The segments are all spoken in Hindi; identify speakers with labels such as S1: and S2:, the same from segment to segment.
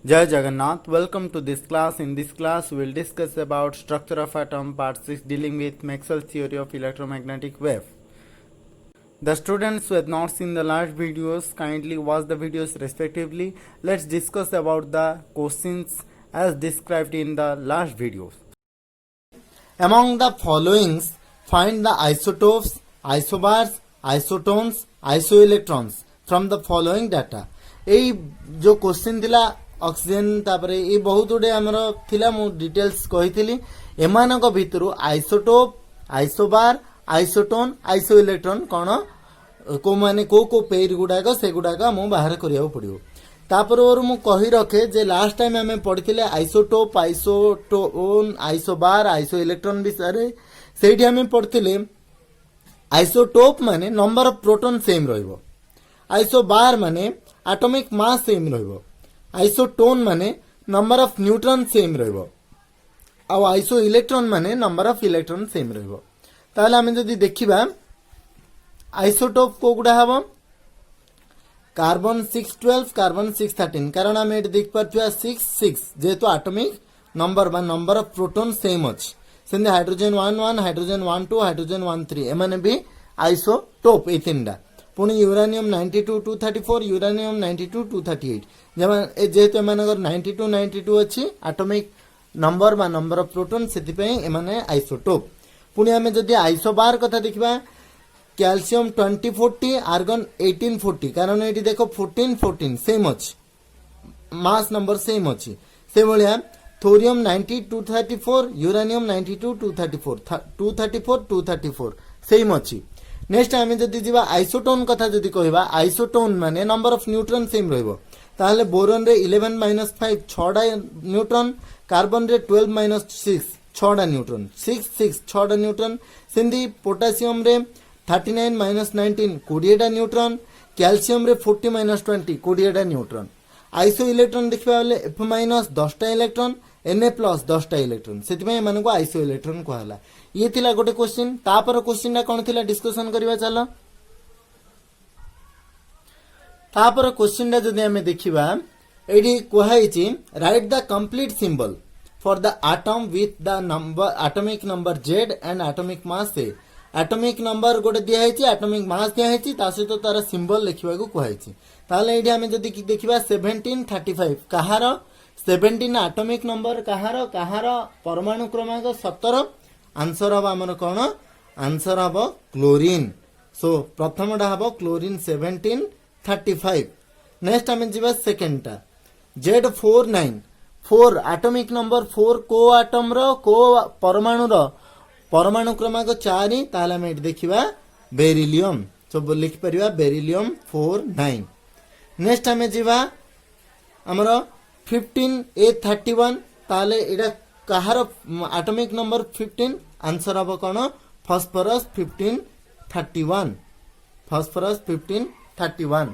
S1: Jai Jagannath, welcome to this class. In this class, we will discuss about structure of atom, part 6, dealing with Maxwell's theory of electromagnetic wave. The students who have not seen the last videos, kindly watch the videos respectively. Let's discuss about the questions as described in the last videos. Among the followings, find the isotopes, isobars, isotones, isoelectrons from the following data. এই जो क्वेश्चन थिला ऑक्सीजन तापरे ये बहुत गुडे हमर थिला मु डिटेल्स कहिथिली एमानक भितरु isotope isobar isotone iso electron कोन को माने को पेयर गुडाक से गुडाक मु बाहर करिया पड़ियो तापर और मु कहि रखे जे लास्ट टाइम हमें पढ़िथिले isotope isotone isobar iso electron विषय सेठी हमें पढ़िथिले आइसोटोप माने नंबर ऑफ प्रोटॉन सेम रहइबो आइसोबार माने एटॉमिक मास सेम रहइबो आइसोटोन माने नंबर ऑफ न्यूट्रॉन सेम रहइबो आ आइसो इलेक्ट्रॉन माने नंबर ऑफ इलेक्ट्रॉन सेम रहइबो ताले हमें जदी देखिबा आइसोटोप को गुडा हबो कार्बन 612 कार्बन 613 कारण हमें एट देख परथिया 6 जेतो एटॉमिक नंबर बा नंबर ऑफ प्रोटॉन सेम अछि सेंदे हाइड्रोजन 11 हाइड्रोजन 12 हाइड्रोजन 13 एमाने भी आइसोटोप ए तीनडा पुणी यूरानियम 92 234 यूरानियम 92 238 जब जेहेतु एमानकर 92 92 अछि एटॉमिक नंबर बा नंबर ऑफ प्रोटॉन सेति पई एमाने आइसोटोप पुणी हमें जदी आइसोबार कथा देखिबा कैल्शियम 2040 आर्गन 1840 कारण एटी देखो 14 14 सेम अछि मास नंबर सेम अछि से भलिया थोरियम 90 234 यूरानियम 92 234 234 234 सेम अछि नेक्स्ट आमे जदी जिबा आइसोटोन कथा जदी कहबा आइसोटोन माने नंबर ऑफ न्यूट्रॉन सेम रहइबो ताहले बोरॉन रे 11 -5 6डा न्यूट्रॉन कार्बन रे 12 -6 6डा न्यूट्रॉन 6 6 6डा न्यूट्रॉन सिंधी पोटेशियम रे 39 -19 20डा न्यूट्रॉन कैल्शियम रे 40 -20 20डा न्यूट्रॉन आइसो इलेक्ट्रॉन देखबा बेले F- 10टा इलेक्ट्रॉन Na+ 10टा इलेक्ट्रॉन सेति में मानको आइसो इलेक्ट्रॉन कहला ये थिला गोटे क्वेश्चन तापर क्वेश्चन ना कोन थिला डिस्कशन करबा चलो तापर क्वेश्चन ना जदि हमें देखिबा एडी कहै छि right the complete symbol for the atom with the number atomic number Z and atomic mass से एटॉमिक नंबर गोटे दिया है छि एटॉमिक मास दिया है छि ता सहित तार सिंबल लिखिबा को कहै छि ताले एडी हमें जदि देखिबा 1735 कहार 17 एटॉमिक नंबर कहार परमाणु क्रमांक 17 आंसर हम हमर कोन आंसर हम क्लोरीन सो प्रथमटा हम क्लोरीन 1735 नेक्स्ट हमें जीवा सेकंड टा Z49 4 एटॉमिक नंबर 4 को एटम रो को परमाणु क्रमांक 4 ताले हम देखिबा बेरिलियम सो लिख परिबा बेरिलियम 49 नेक्स्ट हमें जीवा हमर 15A31 ताले एडा कहार एटॉमिक नंबर 15 आंसर अब कोन फास्फोरस 1531 फास्फोरस 1531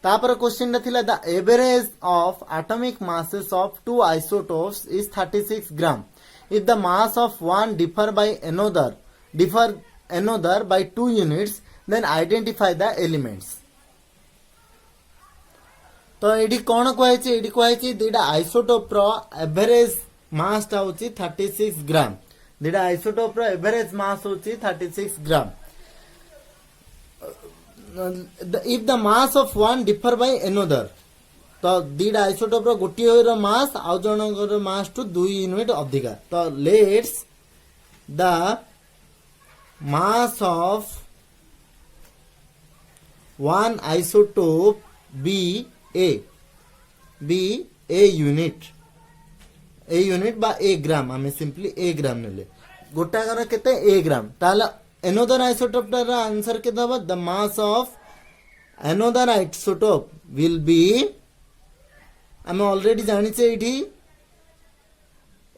S1: तापर क्वेश्चन थिला the average of atomic masses of two isotopes is 36 gram if the mass of one differ another by 2 units then identify the elements तो एडी कोन कहै छि एडी कहै छि दिडा आइसोटोप रो एवरेज मास टा होची 36 ग्राम दिडा आइसोटोप रो एवरेज मास होची 36 gram if the mass of one differ by another तो दिडा आइसोटोप रो गोटी रो मास आ जनकर मास टू 2 यूनिट अधिका तो let's the mass of one isotope be A unit बा ए ग्राम हमें सिंपली ए ग्राम नेले गोटा कर केते ए ग्राम ताला अनदर आइसोटोप टर आंसर के दबा the mass of another isotope will be हमें ऑलरेडी जानि छे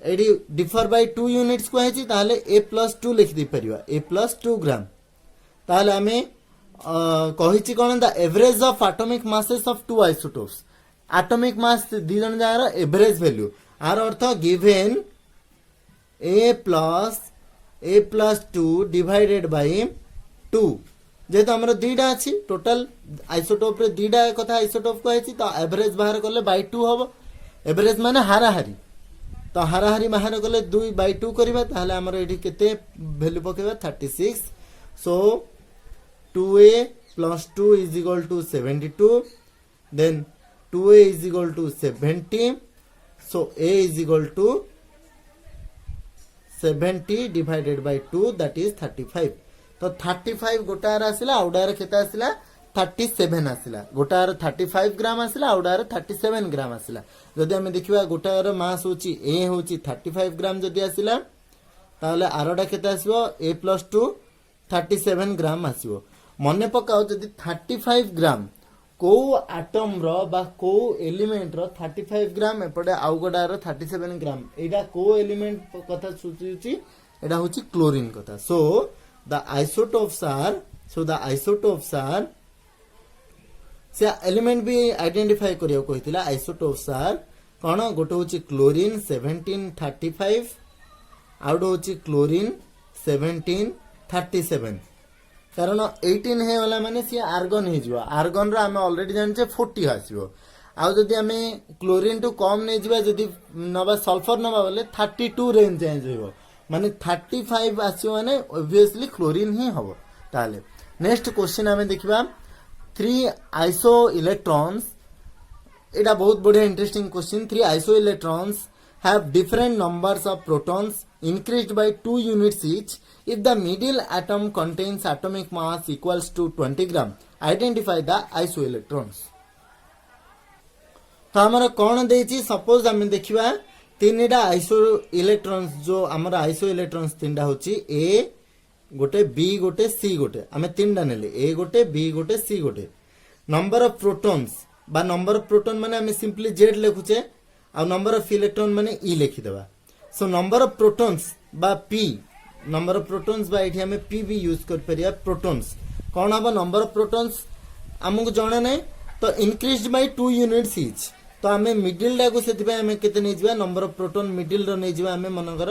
S1: एडी डिफर बाय 2 यूनिट्स को है छि ताले A+2 लिख दी परिबा A+2 ग्राम ताले हमें कहि छि कोन the average of atomic masses of two isotopes atomic mass दी जन जार एवरेज वैल्यू आर अर्थ गिवन A+2 डिवाइडेड बाय 2 जेहेतु आमर दुईटा अच्छी टोटाल आइसोटोप रे दुईटा कथा आइसोटोप कही तो एवरेज बाहर कले बाय 2 हम एवरेज माने हाराहारी तो हाराहारी बाहर कले 2/2 करवा ताहले आमर एठी केते value पकेबा 36 so 2a plus 2 is equal to 72 then 2a is equal to 70 so a is equal to 70 divided by 2 that is 35 तो 35 गोटार आसिला आउडार केते आसिला 37 आसिला गोटार 35 ग्राम आसिला आउडार 37 ग्राम आसिला जदि हम देखिबा गोटार मास होची a होची 35 ग्राम जदि आसिला ताहले आरोडा केते आसीबो a + 2 37 ग्राम आसीबो मने पकाओ जदि 35 ग्राम को आटम रो बा को एलिमेंट रो 35 ग्राम एपडे आउ गोडार 37 ग्राम एडा को एलिमेंट कथा सूचुची एडा होची क्लोरीन कथा सो the isotopes are से एलिमेंट भी आइडेंटिफाई करियो कहितला आइसोटोप्स आर कोन गोटे होची क्लोरीन 1735 आउट होची क्लोरीन 1737 कारण 18 हे वाला माने सी आर्गन हे जिवो आर्गन रा हम ऑलरेडी जानचे 40 आसीबो आ जदी हमें क्लोरीन टू कम नै जिबा जदी नबा सल्फर नबा बोले 32 रेंज चेंज होइबो माने 35 आसीबो माने ऑब्वियसली क्लोरीन ही हबो ताले नेक्स्ट क्वेश्चन हमें देखिबा 3 आइसो इलेक्ट्रॉन्स एटा बहुत बढ़िया interesting question 3 iso electrons have different numbers of protons increased by 2 units each if the middle atom contains atomic mass equals to 20 gram identify the isoelectrons तो हमर कोन देछि सपोज हम देखिबा तीनटा आइसो इलेक्ट्रॉन्स जो हमर आइसो इलेक्ट्रॉन्स तीनटा होछि a गोटे b गोटे c गोटे हमें तीनटा नेले a गोटे b गोटे c गोटे नंबर ऑफ प्रोटॉन्स बा नंबर ऑफ प्रोटॉन माने हम सिंपली z लिखुचे आ नंबर ऑफ इलेक्ट्रॉन माने e लिखि देबा सो नंबर ऑफ प्रोटॉन्स बा p नंबर ऑफ प्रोटॉन्स बा एठी हमें p भी यूज कर परिया प्रोटॉन्स कोन हबो नंबर ऑफ प्रोटॉन्स हमकु जणे नै तो इंक्रीज्ड बाय 2 यूनिट्स ईच तो हमें मिडिल डा को सेति बाय हमें केते नै जिबा नंबर ऑफ प्रोटॉन मिडिल रो नै जिबा हमें मनकर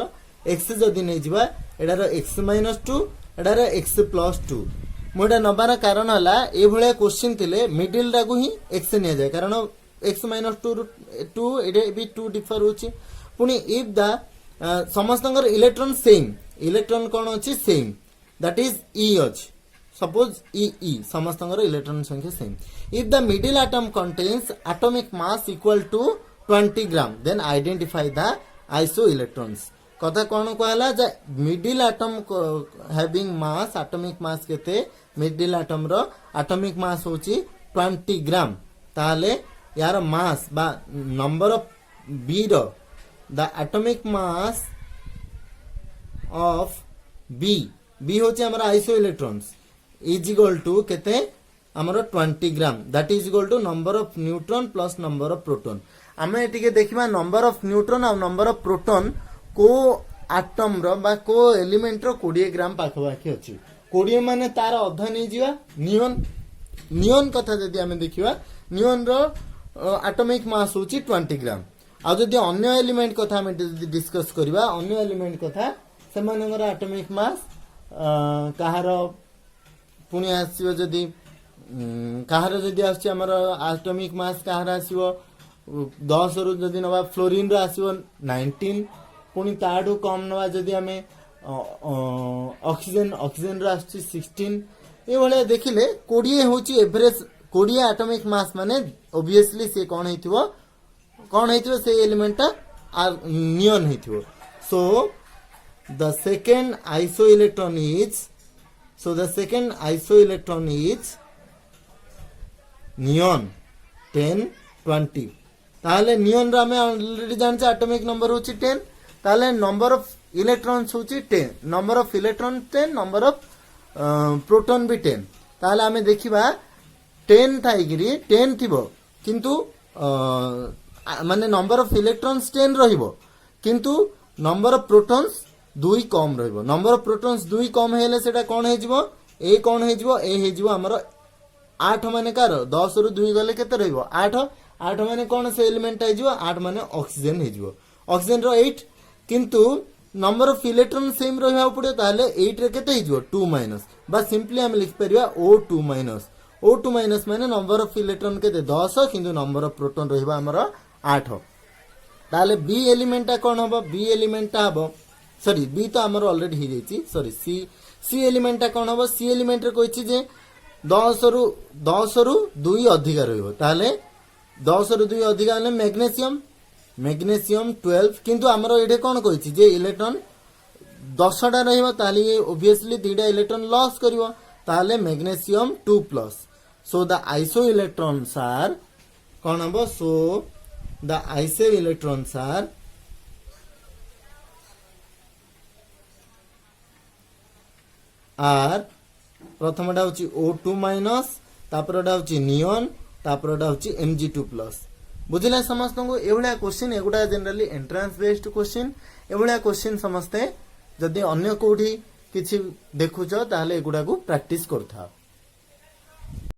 S1: x जदी नै जिबा एडा रो x - 2 एडा रो x + 2 मोडा नबार कारण हला ए भळे क्वेश्चन थिले मिडिल डा को ही x नै जाय कारण x - 2 एडे भी 2 डिफर होची पुनी इफ द समस्तंगर इलेक्ट्रॉन सेम इलेक्ट्रॉन कोन अछि सेम दैट इज e अछि सपोज e समस्तंगर इलेक्ट्रॉन संख्या same if the middle atom contains atomic mass equal to 20 gram then identify the iso electrons कथा कोन कहला जे middle atom having mass atomic mass केते मिडिल एटम रो एटॉमिक मास होची 20 ग्राम ताले यार मास बा नंबर ऑफ b रो the atomic mass of b होची हमर iso electrons is equal to केते हमर 20 gram that is equal to number of neutron plus number of proton हमें एटिके देखिबा नंबर ऑफ न्यूट्रॉन और नंबर ऑफ प्रोटॉन को एटम रो बा को एलिमेंट रो 20 ग्राम पाखवाखी अछि 20 माने तार अध नै जिवा नियॉन कथा जदी हमें देखिबा नियॉन रो एटॉमिक मास होची 20 ग्राम आ जदी अन्य एलिमेंट कथा हम डिस्कस करबा अन्य एलिमेंट कथा सेमानकर एटॉमिक मास कहार पुनी आसीबो जदी कहार जदी आसी हमर एटॉमिक मास कहार आसीबो 10 रु जदी नबा फ्लोरीन रो आसीबो 19 पुनी ताडू कम नबा जदी हमें ऑक्सीजन रो आसी 16 ए भले देखिले 20 होची एवरेज 20 एटॉमिक मास माने ऑब्वियसली से कोन हेतिबो से एलिमेंट आर नियॉन हेतिबो so the second isoelectron is neon 10 20 ताले नियॉन रा में ऑलरेडी जानचे एटॉमिक नंबर होची 10 ताले नंबर ऑफ इलेक्ट्रॉन्स होची 10 number of electron 10 number of proton भी 10 ताले हमें देखिबा 10 थाइगिरी 10 थिबो किंतु माने नंबर ऑफ इलेक्ट्रॉन्स 10 रहिबो किंतु नंबर ऑफ प्रोटॉन्स 2 कम रहिबो नंबर ऑफ प्रोटॉन्स 2 कम हेले सेटा कोन हे जिवो ए कोन हे जिवो ए हे जिवो हमर 8 माने कार 10 रु 2 गले केते रहिबो 8 माने कोन से एलिमेंट हे जिवो 8 माने ऑक्सीजन हे जिवो ऑक्सीजन रो 8 किंतु
S2: नंबर ऑफ इलेक्ट्रॉन सेम रहा पड़े ताहले 8 रे केते हिजो 2 माइनस बा सिंपली हम लिख परिया O2 माइनस O2 माइनस माने नंबर ऑफ इलेक्ट्रॉन केते 10 किंतु नंबर ऑफ प्रोटॉन रहिबा हमर 8 ताहले बी एलिमेंट ता कोन हबो बी एलिमेंट ता हबो सॉरी बी तो हमर ऑलरेडी ही जाईची सॉरी सी एलिमेंट ता कोन हबो सी एलिमेंट रे कोइची जे 10 रु 2 अधिक रहिबो ताहले 10 रु 2 अधिक हले मैग्नीशियम 12 किंतु हमरो एठे कोन कोइची जे इलेक्ट्रॉन 10 टा रहिबो ताहले ये ऑब्वियसली 2 टा इलेक्ट्रॉन लॉस करिवो ताहले magnesium 2 plus so the iso electrons are कोन हबो so the iso electrons are प्रथमटा होची O2 माइनस तापरटा होची नियॉन तापरटा होची Mg2 प्लस बुझिला समस्त को एभलिया क्वेश्चन एगुडा जनरली एंट्रांस बेस्ड क्वेश्चन एभलिया क्वेश्चन समस्ते जदि अन्य कोठी किछि देखुछ ताहले एगुडा को प्रैक्टिस करथा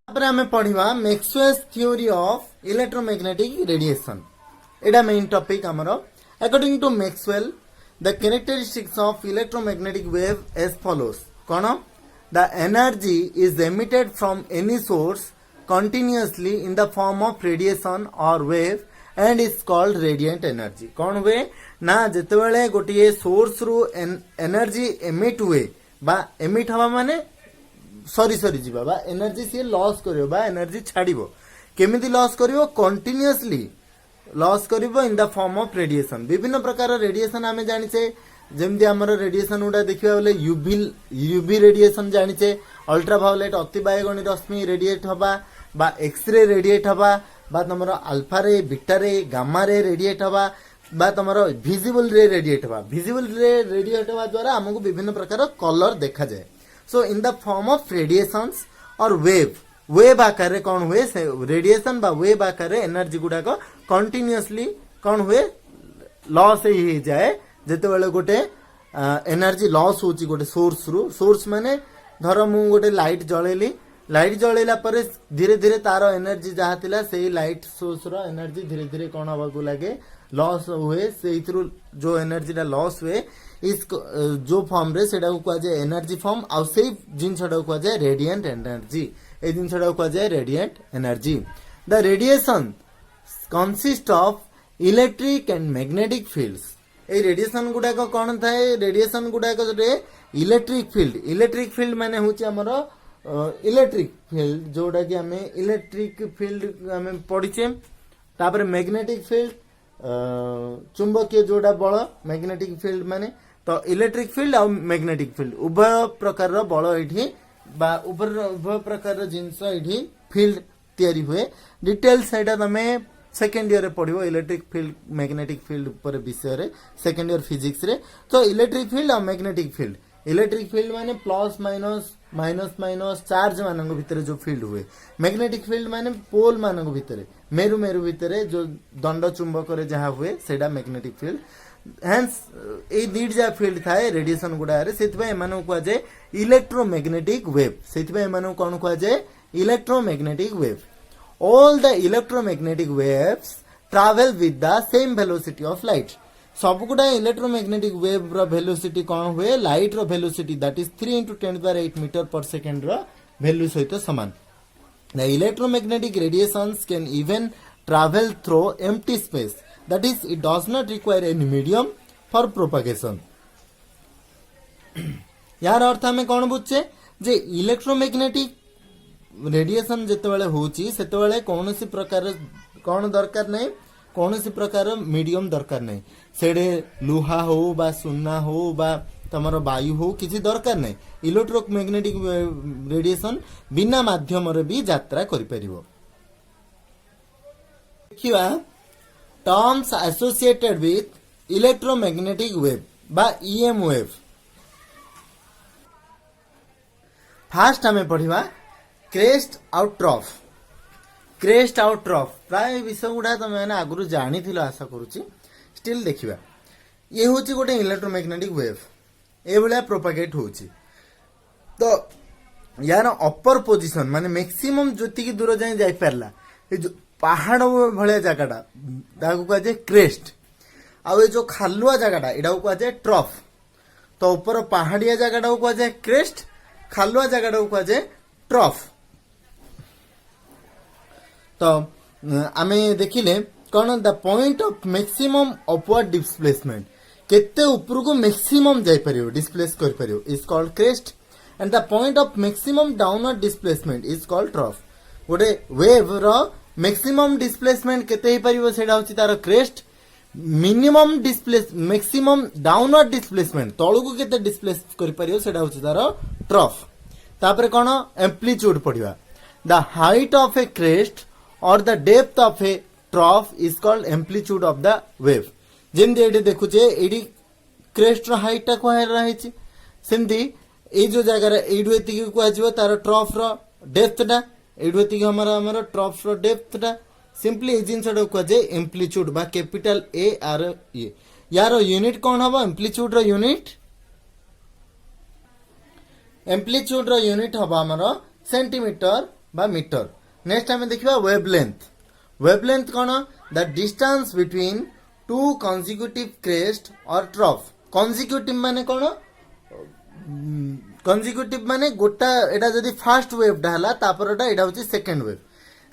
S2: तापर हमें पढिबा Maxwell's theory of electromagnetic radiation एडा मेन टॉपिक हमरो according to Maxwell the characteristics of electromagnetic wave as follows कोन the energy is emitted from any source continuously in the form of radiation or wave and is called radiant energy कौन हुए ना जेतेबेले गोटिए सोर्स रु एनर्जी एमिट हुए बा एमिट हवा माने सॉरी जीवा बा एनर्जी से लॉस करियो बा एनर्जी छाड़िबो केमिति लॉस करियो कंटीन्यूअसली लॉस करिबो इन द फॉर्म ऑफ रेडिएशन विभिन्न प्रकार रेडिएशन आमे जानिचे जेमति हमर रेडिएशन उडा देखिबा बोले यूवी रेडिएशन जानिचे अल्ट्रावायोलेट अति बायगणी रश्मि रेडिएट हवा बा एक्सरे रेडिएट हवा बा तमरो alpha ray beta ray gamma ray radiate हवा बा तमरो विजिबल रे रेडिएट हवा विजिबल रे रेडिएट हवा द्वारा हमको विभिन्न प्रकार कलर देखा जाए so in the form of radiations और वेव आकार रे कोन हुए रेडिएशन बा वेव आकार रे एनर्जी गुडा को कंटीन्यूअसली कोन हुए लॉस ही जाए जेते बेले गोटे एनर्जी लॉस होची गोटे सोर्स माने धर मु गोटे लाइट जळेला परे धीरे धीरे तार एनर्जी जहा थिला सेही लाइट सोर्स रो एनर्जी धीरे धीरे कोन हवा को लागे लॉस हुए सेइथरु जो एनर्जी दा लॉस हुए इस जो फॉर्म रे सेडा को कह जाय एनर्जी फॉर्म आ सेही जिनसडा को कह जाय रेडिएंट एनर्जी ए जिनसडा को कह जाय radiant energy the radiation consist of electric and magnetic fields ए रेडिएशन गुडा को कोन थाए रेडिएशन गुडा को रे इलेक्ट्रिक फील्ड माने होची हमरो इलेक्ट्रिक फील्ड जोडा कि हमें इलेक्ट्रिक फील्ड हमें पढिचे तापर मैग्नेटिक फील्ड चुंबकीय जोडा बल मैग्नेटिक फील्ड माने तो इलेक्ट्रिक फील्ड और मैग्नेटिक फील्ड उभय प्रकार रो बल एठी बा उभय प्रकार रो जिंस एठी फील्ड तयारी हुए डिटेल साइड हमें सेकेंड ईयर पढ़ो इलेक्ट्रिक फील्ड मैग्नेटिक फील्ड पर विषय रे सेकेंड ईयर फिजिक्स रे तो इलेक्ट्रिक फील्ड और मैग्नेटिक फील्ड माने प्लस माइनस चार्ज मानक भितर जो फील्ड हुए मैग्नेटिक फील्ड माने पोल मानक भितर मेरु भितर जो दंड चुंबक रे जहा हुए सेडा मैग्नेटिक फील्ड हेंस ए दीड जा फील्ड थाए रेडिएशन गुडा रे सेतबे एमानो को जाय इलेक्ट्रोमैग्नेटिक वेव सेतबे एमानो कोन को जाय electromagnetic wave all the electromagnetic waves travel with the same velocity of light सब गुडा इलेक्ट्रोमैग्नेटिक वेव रो वेलोसिटी कोन हुए लाइट रो velocity that is 3 into 10⁸ metre per second रो वैल्यू सहित समान the electromagnetic radiations can even travel through empty space that is it does not require any medium for propagation यार अर्थ हमें कोन बुझे जे इलेक्ट्रोमैग्नेटिक रेडिएशन जेतेबेले होची सेतेबेले कोनोसी प्रकार कोन दरकार नै कोनोसी प्रकार मीडियम दरकार नै सेडे लुहा हो बा सुन्ना हो बा तमरो वायु हो किछि दरकार नै इलेक्ट्रोमैग्नेटिक रेडिएशन बिना माध्यम रे भी यात्रा करि परिबो देखिबा terms associated with electromagnetic wave बा ईएम वेव फास्ट हमें पढ़िबा क्रेस्ट आउट ट्रफ प्राय विषय गुड़ा तुम मैंने आगु जानी आशा करुच्ची स्टिल देखिबा ये होची गोटे इलेक्ट्रोमैग्नेटिक वेव ए भलिया प्रोपागेट होची तो यार अपर पोजीशन माने मैक्सिमम जति दूर जाए जाई परला ए जो पहाड़ भलिया जगहटा ताकू कह जाए क्रेस्ट आ जो खालुआ जगहटा एटा को कह जाए ट्रफ तो ऊपर पहाड़िया जगह कह जाए क्रेस्ट, खालुआ जगह कह जाए ट्रफ। तो आमे देखिले कौन the point of maximum upward displacement, केते ऊपर को मैक्सिमम जाई परियो डिस्प्लेस कर परियो is called crest, and the point of maximum downward displacement is called trough. गोटे वेव रो मैक्सिमम डिस्प्लेसमेंट केते ही परियो सेडा होची तार crest, minimum displace maximum downward displacement तळु को केते डिस्प्लेस कर परियो सेडा होची तार ट्रफ। तापर कोन amplitude पडिवा, the height of A crest और the depth of A trough is called amplitude of the wave. जेमती एठी देखुचे एठी क्रेस्ट रो हाइट टा को रहिछि, सेमती ए जो जगह रे एडु एतिकी को आजिवो तार ट्रफ रो डेप्थ टा, एडु एतिकी हमर ट्रफ रो डेप्थ टा, सिंपली ए जिंस रो को जे एम्प्लीट्यूड बा कैपिटल ए आर ए। यार यूनिट कोन हबो एम्प्लीट्यूड रो यूनिट, एम्प्लीट्यूड रो यूनिट हबो हमर सेंटीमीटर बा मीटर। नेक्स्ट हमें देखिबा wavelength. Wavelength cone the distance between two consecutive crest और ट्रफ। कॉन्जिक्यूटिव माने कोन, कॉन्जिक्यूटिव माने गोटा एटा जदी फर्स्ट वेव डाला तापरटा एटा होची सेकंड वेव,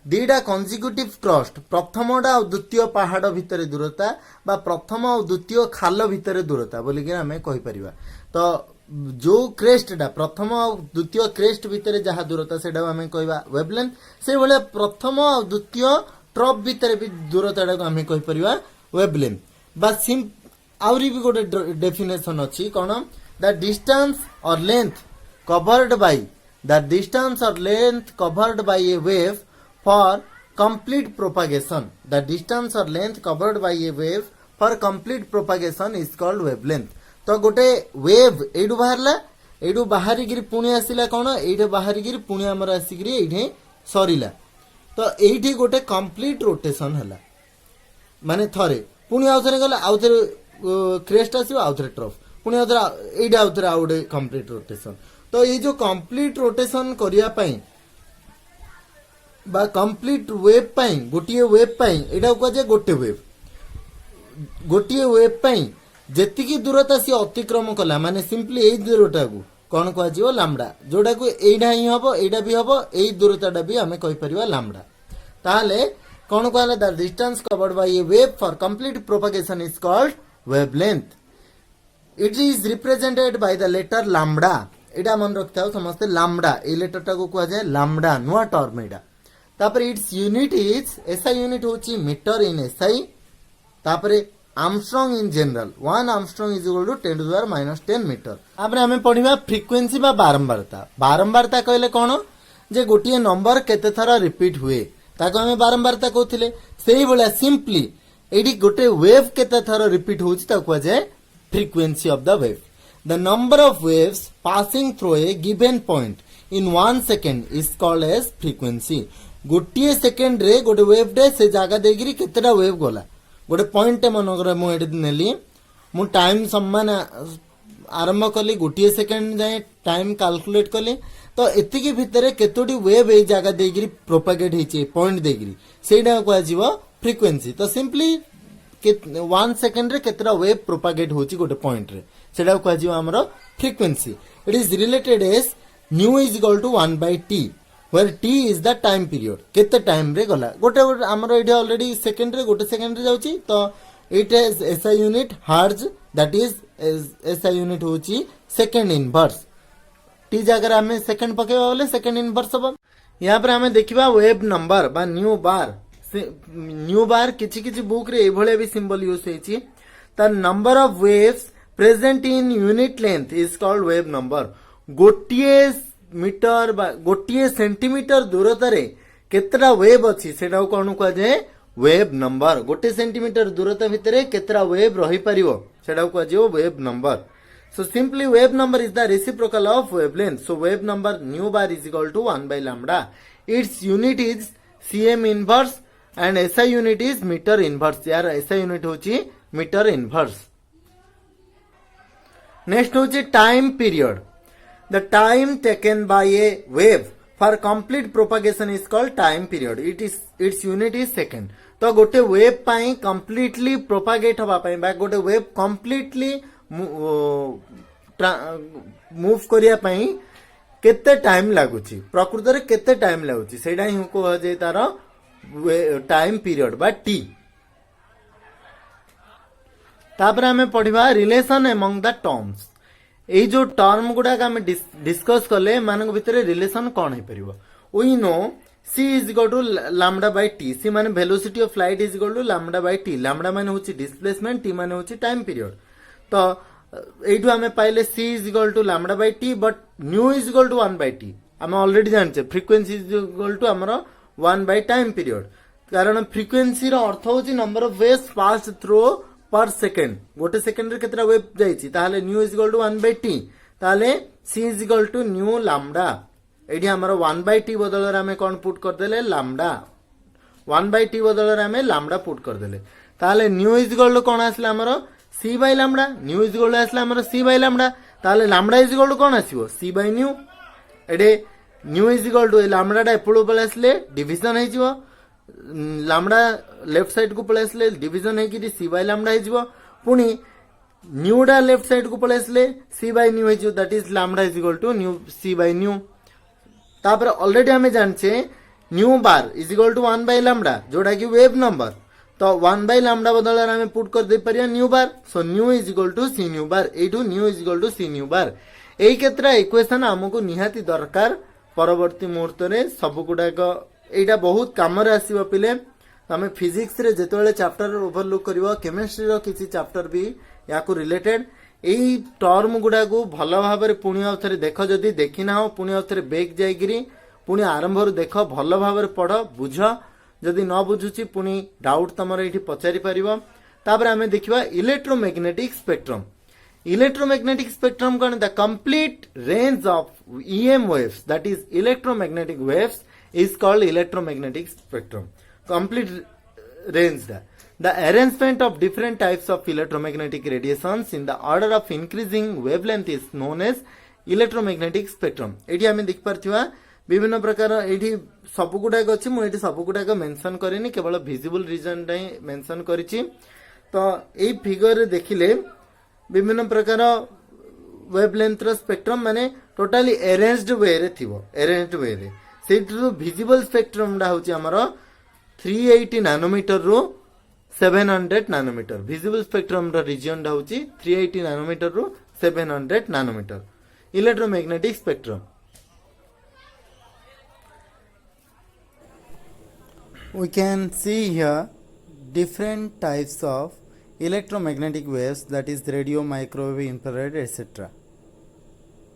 S2: दीटा कॉन्जिक्यूटिव क्रस्ट प्रथमटा और द्वितीय पहाड़ भितर दूरता बा प्रथम और द्वितीय खाल भितर दूरता बोलिक आम कहि परिबा। तो जो क्रेस्टा प्रथम और द्वितीय क्रेस्ट भितर जहाँ दूरता से आम कहवा वेवलेंथ, से भाया प्रथम और द्वितीय ट्रफ भितर भी दूरता को आम कहि परिबा वेवलेंथ। बा सिम आउरी भी गोटे डेफिनेशन अच्छी कौन, the distance or length covered by, the distance or length covered by a wave for complete propagation, the distance or length covered by a wave for complete propagation is called wavelength. तो गोटे वेव एडु बाहरला, एडु बाहरी गिरी पुणी आसिला कौन, एडे बाहरी गिरी पुणी हमर आसी गिरी एडे सरीला। तो एठी गोटे कंप्लीट रोटेशन हला, माने थरे पुणी आउथरे गला, आउथरे क्रेस्ट आसीबो, आउथरे ट्रफ, पुणी आउथरे एडे आउथरे आउडे कंप्लीट रोटेशन। तो ये जो कंप्लीट रोटेशन करिया पई बा कंप्लीट वेव पई, गोटिए वेव पई एडा को जे गोटे वेव, गोटिए वेव पई जेतिकी दूरता सी अतिक्रम कला माने सिंपली एई दूरता को कोन को आजिवो लैम्डा, जोडा को एडा ही हबो एडा भी हबो, एई दूरताडा भी हमें कहि परिबा लैम्डा। ताले कोन को आला the distance covered by a wave for complete propagation is called wavelength. It is represented by the letter lambda. एडा मन रखताओ समस्त लैम्डा, ए लेटरटा को कुआ जाय लैम्डा, नुआ टर्म एडा। तापर its unit is SI unit होची मीटर इन एसआई। तापर angstrom in general 1 angstrom is equal to 10 to the power -10 metre. तापर हमें पढिबा फ्रीक्वेंसी बा बारंबारता। बारंबारता कहले कोन, जे गोटिए नंबर केते थरा रिपीट हुए ताको हमें बारंबारता कहथिले। सेही भला सिंपली एडी गोटे वेव केते थरा रिपीट होची ताको कह जाय frequency of the wave. The number of waves passing through a given point in 1 second is called as frequency. गोटिए सेकंड रे गोटे वेव डे से जागा देगिरी केतेटा वेव गला, गोटे पॉइंट मनकर मुझे नेली, मु टाइम सम्मान आरंभ कली, गोटे सेकेंड जाए टाइम कैलकुलेट कली, तो एतिकी भितर केतोटी वेव ए जगह देगिरी प्रोपागेट होइचे पॉइंट देगिरी सेटा को आजिवो फ्रीक्वेंसी। तो सिंपली 1 सेकेंड रे केतरा वेव प्रोपागेट होची गोटे पॉइंट रे सेटा को आजिवो हमरो frequency. It is related as nu is equal to 1/t where t is the time period, केते टाइम रे गला गोटे हमरो एडी ऑलरेडी सेकेंड रे गोटे सेकेंड रे जाउची। तो it is SI unit hertz, that is SI unit होची सेकेंड इनवर्स। टी जगह हमें सेकेंड पकेबा बोले सेकेंड इनवर्स अब। यहाँ पर हमें देखिबा वेव नंबर बा न्यू बार। न्यू बार किछि किछि बुक रे एभले भी सिंबल यूज होईची। The number of waves present in unit length is called wave number. गोटिए मीटर बा गोटिए सेंटीमीटर दूरता रे केतरा वेव अछि सेटा कोन को जाय वेव नंबर। गोटे सेंटीमीटर दूरता भितरे केतरा वेव रही परिवो सेटा को जाय wave number. So simply wave number is the reciprocal of wavelength. So wave number nu bar is equal to 1/लैम्डा। Its unit is cm inverse and SI unit is metre inverse. यार SI यूनिट होची मीटर इनवर्स। नेक्स्ट होची time period. The time taken by a wave for complete propagation is called time period. Its unit is second. तो गोटे वेव पाई completely propagate हवा पाई बा गोटे वेव completely मूव करिया पई केते टाइम लागुची प्रकृत रे केते टाइम लागुची सेडा ही को जे तार टाइम पीरियड बा टी तापर हमें पढ़िबा रिलेशन एमंग द टर्म्स एई जो टर्म गुडा आम डिस्कस कले मान भितर रिलेशन कौन हो पार we know c is equal to lambda by T c माने velocity of light is equal to lambda by T lambda माने होची डिस्प्लेसमेंट टी माने होची टाइम पीरियड तो एठू आमे पाइले c is equal to lambda by T but nu is equal to 1 by T आमे ऑलरेडी जानचे फ्रीक्वेंसी इज इक्वल टू हमर 1 बाय टाइम पीरियड कारण फ्रीक्वेंसी रो अर्थ होची number of waves pass through per second गोटे सेकेंड रे केतरा वेव जाईची ताले nu is equal to 1 by T ताले c is equal to nu lambda एठी हमर 1 बाय टी बदल रे हमें कोन पुट कर देले लैम्डा 1 बाय टी बदल रे हमें लैम्डा पुट कर देले ताले न्यू इज इक्वल टू कोन आसला हमर c by lambda nu is equal to आसला हमर सी बाय लैम्डा ताले लैम्डा इज इक्वल टू कोन आसीबो सी बाय न्यू एडे nu is equal to lambda टा एपळो पळे आसले डिवीजन हे जिवो लैम्डा लेफ्ट साइड को पळे आसले डिवीजन हे कि सी बाय लैम्डा हे जिवो पुनी न्यू डा लेफ्ट साइड को पळे आसले सी बाय न्यू हे जिवो that is lambda is equal to nu c by nu तापर ऑलरेडी हमें जानचे nu bar is equal to 1 by lambda जोड़ा कि वेव नंबर तो 1 बाय लैम्डा बदल हमें पुट कर दे परिया nu bar so nu is equal to c nu bar एठू nu is equal to c nu bar एई केतरा इक्वेशन हमको निहाती दरकार परवर्ती मुहूर्त रे सब गुडाक एटा बहुत काम रे आसीबो पिले हमें फिजिक्स रे जेतोले चैप्टर ओवरलुक करिवो केमिस्ट्री रो किछि चैप्टर भी याकू रिलेटेड एई टर्म गुडा को भल भाव में पुणी आउथरे देख जदि देखी ना हो पुणी आउथरे बेक जाइगिरी पुणी आरंभ देख भल भाव में पढ़ बुझ जदि न बुझुची पुणी डाउट तमर एठी पचारि परिबो तापर हमें देखिबा इलेक्ट्रोमैग्नेटिक स्पेक्ट्रम इलेक्ट्रोमैग्नेटिक स्पेक्ट्रम कौन the complete range of EM waves that is electromagnetic waves is called electromagnetic spectrum complete range the arrangement of different types of electromagnetic radiations in the order of increasing wavelength is known as electromagnetic spectrum एठी हमें देख पारथिबा विभिन्न प्रकार एठी सब गुडाक अछि मु एठी सब गुडाक मेंशन करिनी केवल विजिबल रीजन रै मेंशन करिछि तो एई फिगर रे देखिले विभिन्न प्रकार वेवलेंथ रो स्पेक्ट्रम माने टोटली अरेंज्ड वे रे थिबो अरेंज्ड वे रे सेठरो विजिबल स्पेक्ट्रम डा होछि हमरो 380 नैनोमीटर रो 700 नैनोमीटर विजिबल स्पेक्ट्रम रो रीजन डा होछि 380 नैनोमीटर रो 700 nanometre electromagnetic spectrum we can see here different types of electromagnetic waves that is radio microwave infrared etc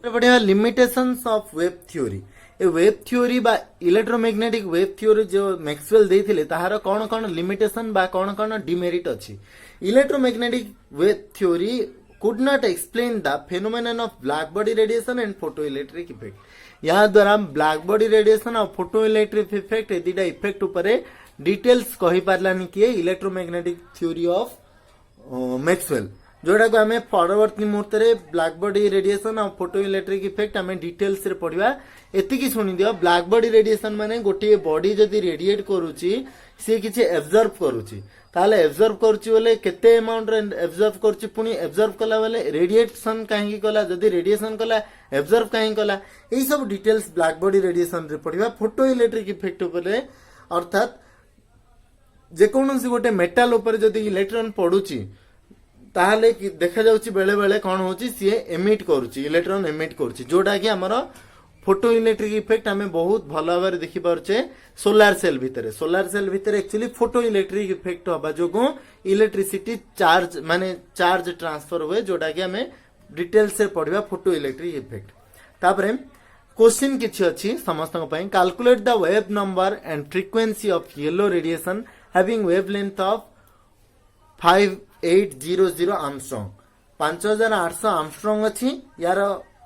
S2: बढ़िया limitations of wave theory A wave theory बा इलेक्ट्रोमैग्नेटिक वेव थ्योरी जो मैक्सवेल देथिले ताहार कोन कोन लिमिटेशन बा कोन कोन डिमेरिट अछि electromagnetic wave theory could not explain the phenomenon of black body radiation and photoelectric effect या द्वारा ब्लैक बॉडी रेडिएशन और फोटोइलेक्ट्रिक इफेक्ट ए दिटा इफेक्ट ऊपर डिटेल्स कहि पारलानी कि इलेक्ट्रोमैग्नेटिक थ्योरी ऑफ मैक्सवेल जोड़ा को हमें परवर्ती मुहूर्त रे ब्लैक बॉडी रेडिएशन और फोटो इलेक्ट्रिक इफेक्ट हमें डिटेल्स रे पढ़िबा एतिकी सुनि दियो ब्लैक बॉडी रेडिएशन माने गोटे बॉडी जदी रेडिएट करूची से किछि एब्जॉर्ब करूची ताले एब्जॉर्ब करूची बोले केते अमाउंट रे एब्जॉर्ब करूची पुनी एब्जॉर्ब कला बोले रेडिएशन काहे कला जदी रेडिएशन कला एब्जॉर्ब काहे कला एई सब डिटेल्स ब्लैक बॉडी रेडिएशन रे पढ़िबा फोटो इलेक्ट्रिक इफेक्ट ऊपर अर्थात जे कोनोसी गोटे मेटल ऊपर जदी इलेक्ट्रॉन पडुची ताहले देखा जाउची बेले बेले कोन होची सी एमिट करूची इलेक्ट्रॉन एमिट करूची जोटा कि हमर फोटो इलेक्ट्रिक इफेक्ट हमें बहुत भल भाव देखि पारछे सोलार सेल भितर एक्चुअली फोटो इलेक्ट्रिक इफेक्ट हबा जोगो इलेक्ट्रिसिटी चार्ज माने चार्ज ट्रांसफर हुए जोटा कि हमें डिटेल्स से पढ़िबा फोटो इलेक्ट्रिक इफेक्ट तापरे क्वेश्चन किछि अछि समस्त पई calculate the wave number and frequency of yellow radiation having wavelength of 5800 Armstrong 5800 Armstrong अछि यार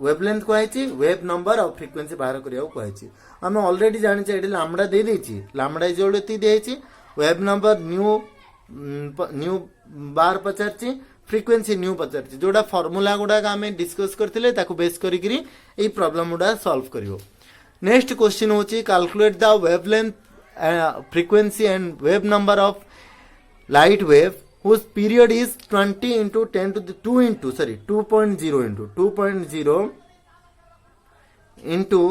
S2: वेवलेंथ कहैछि वेव नंबर और फ्रीक्वेंसी बाहर करिया कहैछि हम ऑलरेडी जानि छै AD lambda they दैछि lambda is equal to देछि वेव नंबर न्यू बार पचारछि फ्रीक्वेंसी न्यू पचारछि जोडा फार्मूला गुडा हमें डिस्कस करथिले ताको बेस करी करी ए प्रॉब्लम गुडा सॉल्व करियो नेक्स्ट क्वेश्चन होछि calculate the wavelength frequency and wave number of light wave whose period is 20 into 10 to the 2.0 into 2.0 into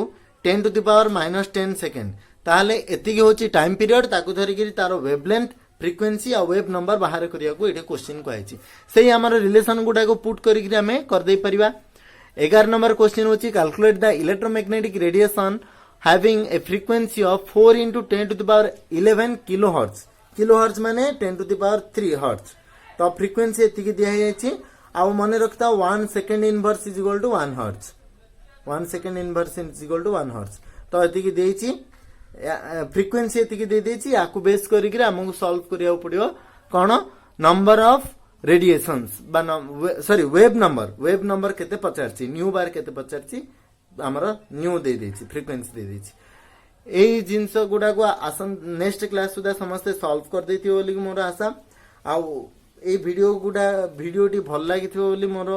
S2: 10 to the power minus 10 second ताहले एतिकी होची टाइम पीरियड ताकू धरिकी तार वेवलेंथ फ्रिक्वेंसी आ वेव नंबर बाहर करिया को एठे क्वेश्चन को आइची सेही हमर रिलेशन गुडा को पुट करिकरी हमें कर दे परिबा 11 नंबर क्वेश्चन होची calculate the electromagnetic radiation having a frequency of 4 into 10 to the power 11 kilohertz kilohertz माने 10 to the power 3 हर्ट्ज तो फ्रीक्वेंसी एतिकी दिया जायछि आ मने रखता 1 second inverse is equal to 1 hertz 1 second inverse is equal to 1 hertz तो एतिकी देइछि फ्रिक्वेंसी एतिकी दे देछि याकू बेस करिकरी हमकु सॉल्व करिया पड़ियो कोन number of radiations sorry wave number केते पचारछि न्यू बार केते पचारछि हमर न्यू दे देछि फ्रिक्वेंसी दे देछि एई जिंस गुडा को आसन नेक्स्ट क्लास सुदा समस्त सॉल्व कर देथियो बोली मोर आशा आ एई भिडियोटी भल लागिथियो बोली मोर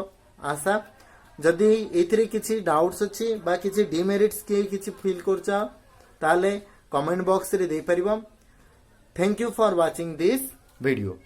S2: आशा जदि एथिरे किछि डाउट्स अछि बा किछि डिमेरिट्स के किछि फील करछा ताले कमेंट बॉक्स रे दे परिबम thank you for watching this video.